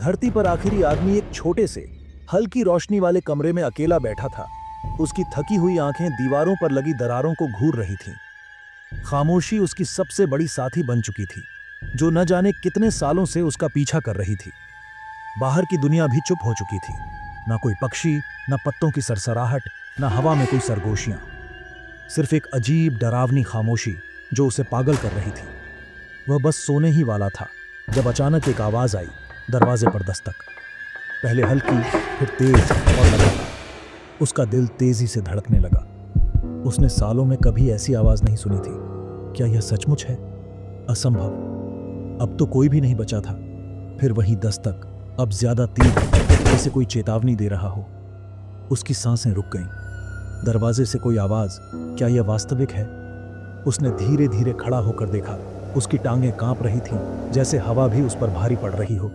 धरती पर आखिरी आदमी एक छोटे से हल्की रोशनी वाले कमरे में अकेला बैठा था। उसकी थकी हुई आंखें दीवारों पर लगी दरारों को घूर रही थीं। खामोशी उसकी सबसे बड़ी साथी बन चुकी थी, जो न जाने कितने सालों से उसका पीछा कर रही थी। बाहर की दुनिया भी चुप हो चुकी थी। न कोई पक्षी, न पत्तों की सरसराहट, न हवा में कोई सरगोशियां। सिर्फ एक अजीब डरावनी खामोशी जो उसे पागल कर रही थी। वह बस सोने ही वाला था जब अचानक एक आवाज आई, दरवाजे पर दस्तक। पहले हल्की, फिर तेज और लगातार। उसका दिल तेजी से धड़कने लगा। उसने सालों में कभी ऐसी आवाज नहीं सुनी थी। क्या यह सचमुच है? असंभव। अब तो कोई भी नहीं बचा था। फिर वही दस्तक, अब ज्यादा तीव्र, जैसे कोई चेतावनी दे रहा हो। उसकी सांसें रुक गईं। दरवाजे से कोई आवाज, क्या यह वास्तविक है? उसने धीरे धीरे खड़ा होकर देखा। उसकी टांगें कांप रही थीं, जैसे हवा भी उस पर भारी पड़ रही हो।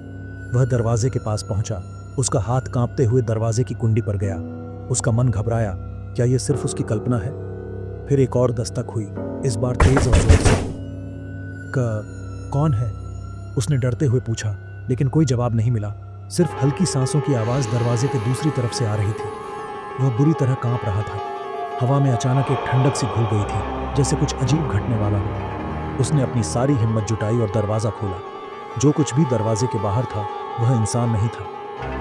वह दरवाजे के पास पहुंचा। उसका हाथ कांपते हुए दरवाजे की कुंडी पर गया। उसका मन घबराया। क्या यह सिर्फ उसकी कल्पना है? फिर एक और दस्तक हुई, इस बार तेज और जोर से। कौन है? उसने डरते हुए पूछा, लेकिन कोई जवाब नहीं मिला। सिर्फ हल्की सांसों की आवाज दरवाजे के दूसरी तरफ से आ रही थी। वह बुरी तरह कांप रहा था। हवा में अचानक एक ठंडक सी घुल गई थी, जैसे कुछ अजीब घटने वाला हो। उसने अपनी सारी हिम्मत जुटाई और दरवाजा खोला। जो कुछ भी दरवाजे के बाहर था वह इंसान नहीं था।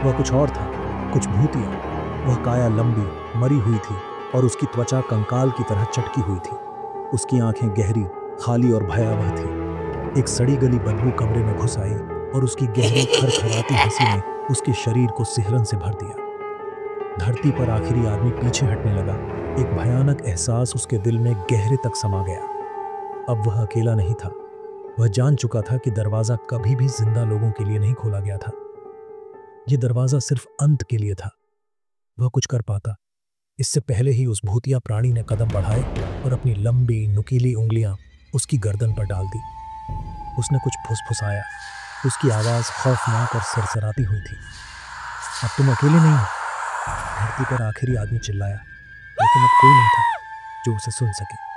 वह कुछ और था, कुछ भूतिया। वह काया लंबी, मरी हुई थी और उसकी त्वचा कंकाल की तरह चटकी हुई थी। उसकी आंखें गहरी, खाली और भयावह थी। एक सड़ी गली बदबू कमरे में घुस आई और उसकी गहरी खरखराती हंसी ने उसके शरीर को सिहरन से भर दिया। धरती पर आखिरी आदमी पीछे हटने लगा। एक भयानक एहसास उसके दिल में गहरे तक समा गया। अब वह अकेला नहीं था। वह जान चुका था कि दरवाजा कभी भी जिंदा लोगों के लिए नहीं खोला गया था। यह दरवाजा सिर्फ अंत के लिए था। वह कुछ कर पाता, इससे पहले ही उस भूतिया प्राणी ने कदम बढ़ाए और अपनी लंबी नुकीली उंगलियां उसकी गर्दन पर डाल दी। उसने कुछ फुसफुसाया। उसकी आवाज खौफनाक और सरसराती हुई थी। अब तुम अकेले नहीं हो, धरती पर आखिरी आदमी चिल्लाया, लेकिन अब कोई नहीं था जो उसे सुन सके।